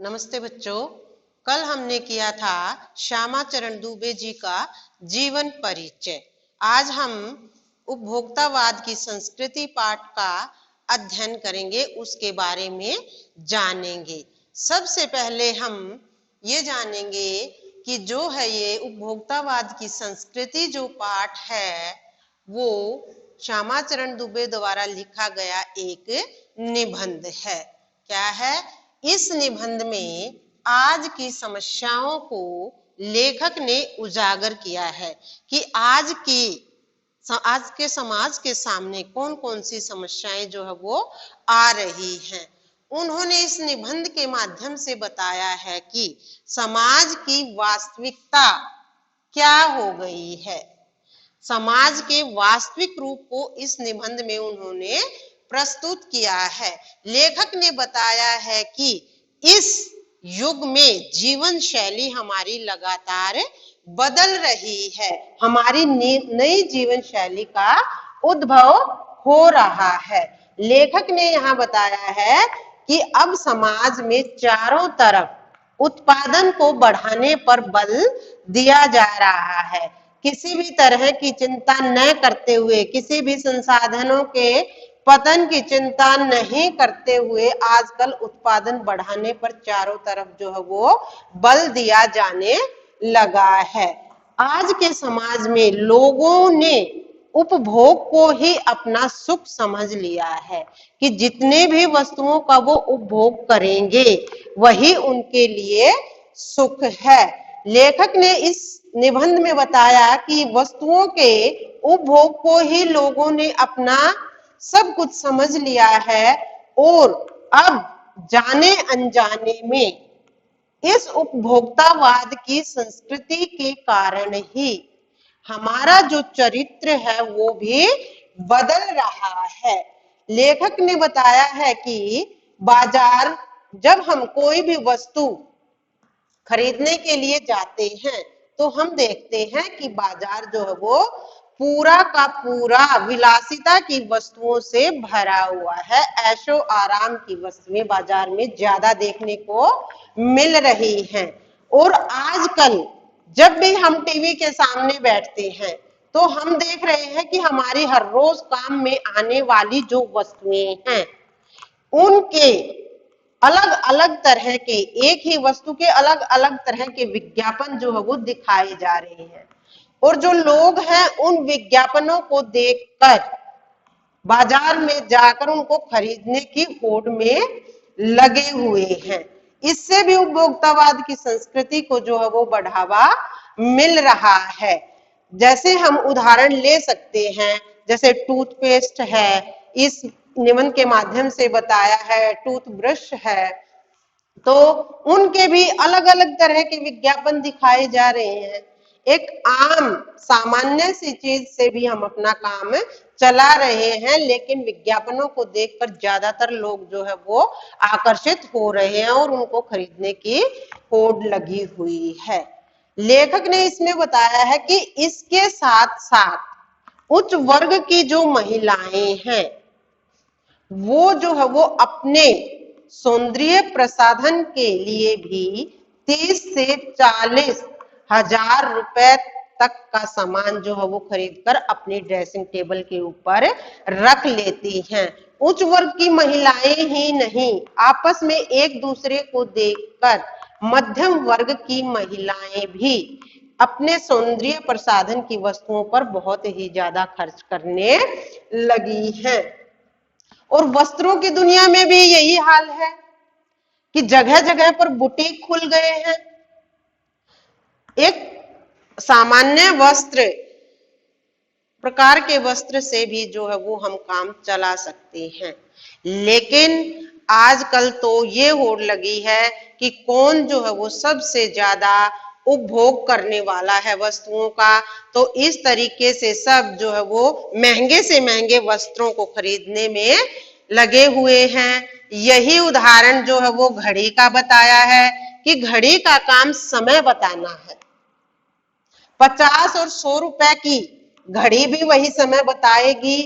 नमस्ते बच्चों। कल हमने किया था श्यामा चरण दुबे जी का जीवन परिचय। आज हम उपभोक्तावाद की संस्कृति पाठ का अध्ययन करेंगे, उसके बारे में जानेंगे। सबसे पहले हम ये जानेंगे कि जो है ये उपभोक्तावाद की संस्कृति जो पाठ है वो श्यामा चरण दुबे द्वारा लिखा गया एक निबंध है। क्या है? इस निबंध में आज की समस्याओं को लेखक ने उजागर किया है कि आज के समाज के सामने कौन कौन सी समस्याएं जो है वो आ रही हैं। उन्होंने इस निबंध के माध्यम से बताया है कि समाज की वास्तविकता क्या हो गई है। समाज के वास्तविक रूप को इस निबंध में उन्होंने प्रस्तुत किया है। लेखक ने बताया है कि इस युग में जीवन शैली हमारी लगातार बदल रही है। हमारी नई जीवन शैली का उद्भव हो रहा है। लेखक ने यहाँ बताया है कि अब समाज में चारों तरफ उत्पादन को बढ़ाने पर बल दिया जा रहा है। किसी भी तरह की चिंता न करते हुए, किसी भी संसाधनों के पतन की चिंता नहीं करते हुए आजकल उत्पादन बढ़ाने पर चारों तरफ जो है वो बल दिया जाने लगा है। आज के समाज में लोगों ने उपभोग को ही अपना सुख समझ लिया है कि जितने भी वस्तुओं का वो उपभोग करेंगे वही उनके लिए सुख है। लेखक ने इस निबंध में बताया कि वस्तुओं के उपभोग को ही लोगों ने अपना सब कुछ समझ लिया है और अब जाने अनजाने में इस उपभोक्तावाद की संस्कृति के कारण ही हमारा जो चरित्र है वो भी बदल रहा है। लेखक ने बताया है कि बाजार, जब हम कोई भी वस्तु खरीदने के लिए जाते हैं तो हम देखते हैं कि बाजार जो है वो पूरा का पूरा विलासिता की वस्तुओं से भरा हुआ है। ऐशो आराम की वस्तुएं बाजार में ज्यादा देखने को मिल रही हैं। और आजकल जब भी हम टीवी के सामने बैठते हैं तो हम देख रहे हैं कि हमारी हर रोज काम में आने वाली जो वस्तुएं हैं उनके अलग अलग तरह के, एक ही वस्तु के अलग अलग तरह के विज्ञापन जो है वो दिखाए जा रहे हैं और जो लोग हैं उन विज्ञापनों को देखकर बाजार में जाकर उनको खरीदने की होड़ में लगे हुए हैं। इससे भी उपभोक्तावाद की संस्कृति को जो है वो बढ़ावा मिल रहा है। जैसे हम उदाहरण ले सकते हैं, जैसे टूथपेस्ट है, इस निबंध के माध्यम से बताया है, टूथब्रश है, तो उनके भी अलग अलग तरह के विज्ञापन दिखाए जा रहे हैं। एक आम सामान्य सी चीज से भी हम अपना काम चला रहे हैं, लेकिन विज्ञापनों को देखकर ज्यादातर लोग जो है वो आकर्षित हो रहे हैं और उनको खरीदने की होड़ लगी हुई है। लेखक ने इसमें बताया है कि इसके साथ साथ उच्च वर्ग की जो महिलाएं हैं वो जो है वो अपने सौंदर्य प्रसाधन के लिए भी 30 से 40 हजार रुपए तक का सामान जो है वो खरीद कर अपने ड्रेसिंग टेबल के ऊपर रख लेती हैं। उच्च वर्ग की महिलाएं ही नहीं, आपस में एक दूसरे को देखकर मध्यम वर्ग की महिलाएं भी अपने सौंदर्य प्रसाधन की वस्तुओं पर बहुत ही ज्यादा खर्च करने लगी हैं। और वस्त्रों की दुनिया में भी यही हाल है कि जगह जगह पर बुटीक खुल गए हैं। एक सामान्य वस्त्र, प्रकार के वस्त्र से भी जो है वो हम काम चला सकते हैं, लेकिन आजकल तो ये होड़ लगी है कि कौन जो है वो सबसे ज्यादा उपभोग करने वाला है वस्तुओं का। तो इस तरीके से सब जो है वो महंगे से महंगे वस्त्रों को खरीदने में लगे हुए हैं। यही उदाहरण जो है वो घड़ी का बताया है कि घड़ी का काम समय बताना है। 50 और 100 रुपए की घड़ी भी वही समय बताएगी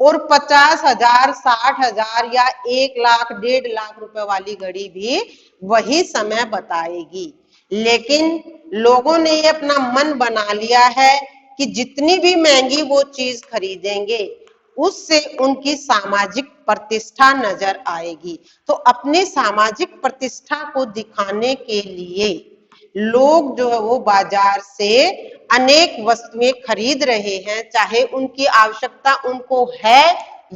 और 50,000, 60,000 या 1 लाख, 1.5 लाख रुपए वाली घड़ी भी वही समय बताएगी। लेकिन लोगों ने ये अपना मन बना लिया है कि जितनी भी महंगी वो चीज खरीदेंगे उससे उनकी सामाजिक प्रतिष्ठा नजर आएगी। तो अपनी सामाजिक प्रतिष्ठा को दिखाने के लिए लोग जो है वो बाजार से अनेक वस्तुएं खरीद रहे हैं, चाहे उनकी आवश्यकता उनको है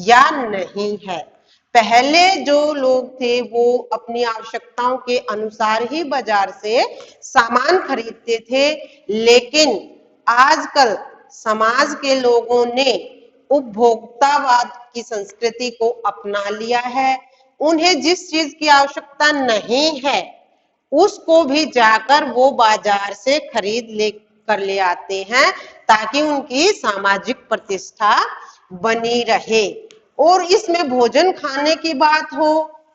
या नहीं है। पहले जो लोग थे वो अपनी आवश्यकताओं के अनुसार ही बाजार से सामान खरीदते थे, लेकिन आजकल समाज के लोगों ने उपभोक्तावाद की संस्कृति को अपना लिया है। उन्हें जिस चीज की आवश्यकता नहीं है उसको भी जाकर वो बाजार से खरीद ले आते हैं, ताकि उनकी सामाजिक प्रतिष्ठा बनी रहे। और इसमें भोजन खाने की बात हो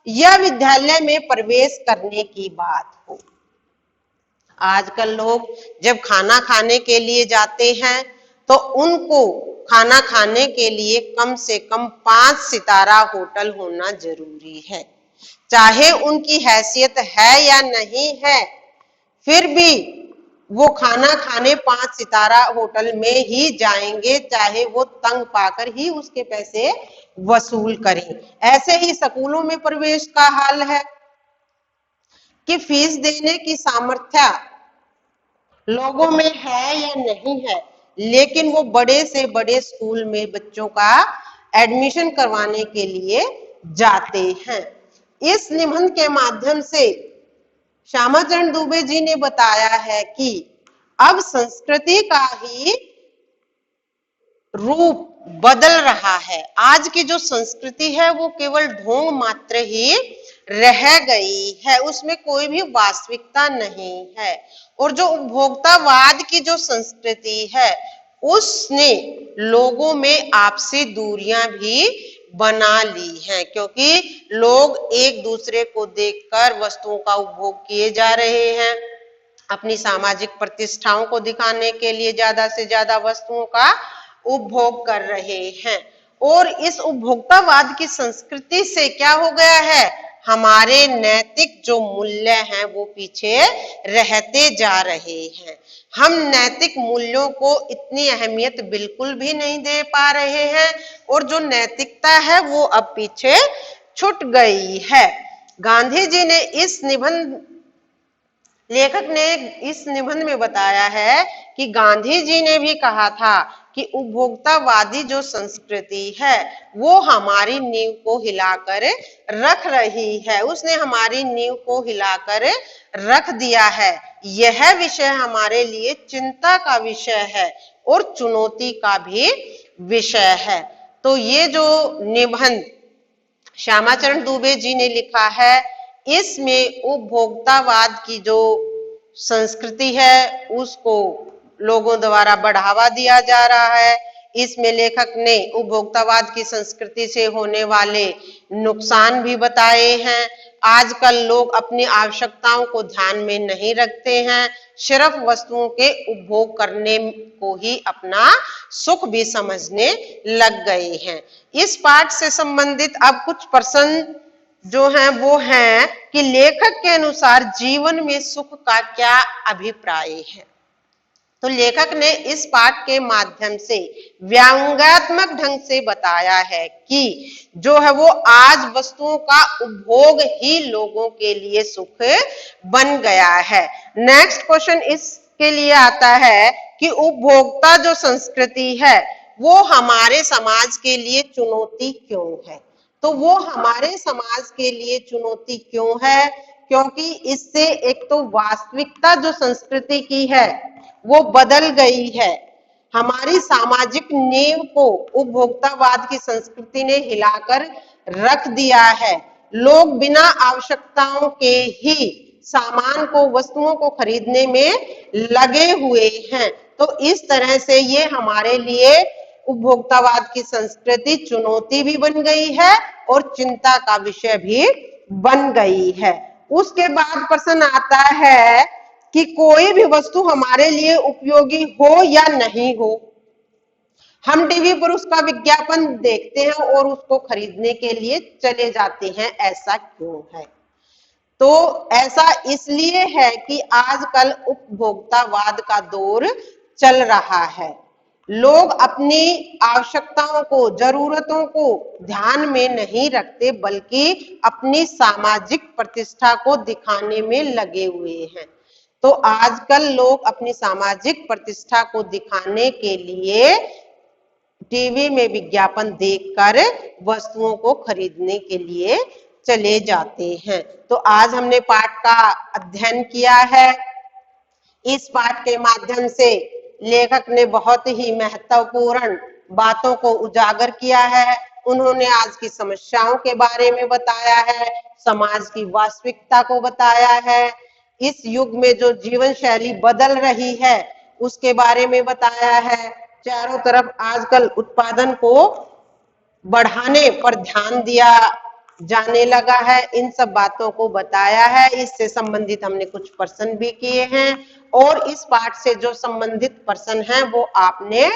या विद्यालय में प्रवेश करने की बात हो, आजकल लोग जब खाना खाने के लिए जाते हैं तो उनको खाना खाने के लिए कम से कम 5 सितारा होटल होना जरूरी है। चाहे उनकी हैसियत है या नहीं है, फिर भी वो खाना खाने 5 सितारा होटल में ही जाएंगे, चाहे वो तंग पाकर ही उसके पैसे वसूल करें। ऐसे ही स्कूलों में प्रवेश का हाल है कि फीस देने की सामर्थ्य लोगों में है या नहीं है, लेकिन वो बड़े से बड़े स्कूल में बच्चों का एडमिशन करवाने के लिए जाते हैं। इस निबंध के माध्यम से श्यामाचरण दुबे जी ने बताया है कि अब संस्कृति का ही रूप बदल रहा है। आज की जो संस्कृति है वो केवल ढोंग मात्र ही रह गई है, उसमें कोई भी वास्तविकता नहीं है। और जो उपभोक्तावाद की जो संस्कृति है उसने लोगों में आपसी दूरियां भी बना ली हैं, क्योंकि लोग एक दूसरे को देखकर वस्तुओं का उपभोग किए जा रहे हैं। अपनी सामाजिक प्रतिष्ठाओं को दिखाने के लिए ज्यादा से ज्यादा वस्तुओं का उपभोग कर रहे हैं। और इस उपभोक्तावाद की संस्कृति से क्या हो गया है, हमारे नैतिक जो मूल्य हैं वो पीछे रहते जा रहे हैं। हम नैतिक मूल्यों को इतनी अहमियत बिल्कुल भी नहीं दे पा रहे हैं, और जो नैतिकता है वो अब पीछे छूट गई है। गांधी जी ने लेखक ने इस निबंध में बताया है कि गांधी जी ने भी कहा था कि उपभोक्तावादी जो संस्कृति है वो हमारी नींव को हिलाकर रख रही है, उसने हमारी नींव को हिलाकर रख दिया है। यह विषय हमारे लिए चिंता का विषय है और चुनौती का भी विषय है। तो ये जो निबंध श्यामाचरण दुबे जी ने लिखा है, इसमें उपभोक्तावाद की जो संस्कृति है उसको लोगों द्वारा बढ़ावा दिया जा रहा है। इसमें लेखक ने उपभोक्तावाद की संस्कृति से होने वाले नुकसान भी बताए हैं। आजकल लोग अपनी आवश्यकताओं को ध्यान में नहीं रखते हैं, सिर्फ वस्तुओं के उपभोग करने को ही अपना सुख भी समझने लग गए हैं। इस पाठ से संबंधित अब कुछ प्रश्न जो हैं वो हैं कि लेखक के अनुसार जीवन में सुख का क्या अभिप्राय है। तो लेखक ने इस पाठ के माध्यम से व्यंग्यात्मक ढंग से बताया है कि जो है वो आज वस्तुओं का उपभोग ही लोगों के लिए सुख बन गया है। नेक्स्ट क्वेश्चन इसके लिए आता है कि उपभोक्ता जो संस्कृति है वो हमारे समाज के लिए चुनौती क्यों है। तो वो हमारे समाज के लिए चुनौती क्यों है, क्योंकि इससे एक तो वास्तविकता जो संस्कृति की है वो बदल गई है। हमारी सामाजिक नींव को उपभोक्तावाद की संस्कृति ने हिलाकर रख दिया है। लोग बिना आवश्यकताओं के ही सामान को, वस्तुओं को खरीदने में लगे हुए हैं। तो इस तरह से ये हमारे लिए उपभोक्तावाद की संस्कृति चुनौती भी बन गई है और चिंता का विषय भी बन गई है। उसके बाद प्रश्न आता है कि कोई भी वस्तु हमारे लिए उपयोगी हो या नहीं हो। हम टीवी पर उसका विज्ञापन देखते हैं और उसको खरीदने के लिए चले जाते हैं, ऐसा क्यों है? तो ऐसा इसलिए है कि आजकल उपभोक्तावाद का दौर चल रहा है। लोग अपनी आवश्यकताओं को, जरूरतों को ध्यान में नहीं रखते, बल्कि अपनी सामाजिक प्रतिष्ठा को दिखाने में लगे हुए हैं। तो आजकल लोग अपनी सामाजिक प्रतिष्ठा को दिखाने के लिए टीवी में विज्ञापन देखकर वस्तुओं को खरीदने के लिए चले जाते हैं। तो आज हमने पाठ का अध्ययन किया है। इस पाठ के माध्यम से लेखक ने बहुत ही महत्वपूर्ण बातों को उजागर किया है। उन्होंने आज की समस्याओं के बारे में बताया है, समाज की वास्तविकता को बताया है, इस युग में जो जीवन शैली बदल रही है उसके बारे में बताया है। चारों तरफ आजकल उत्पादन को बढ़ाने पर ध्यान दिया जाने लगा है, इन सब बातों को बताया है। इससे संबंधित हमने कुछ प्रश्न भी किए हैं और इस पाठ से जो संबंधित प्रश्न हैं वो आपने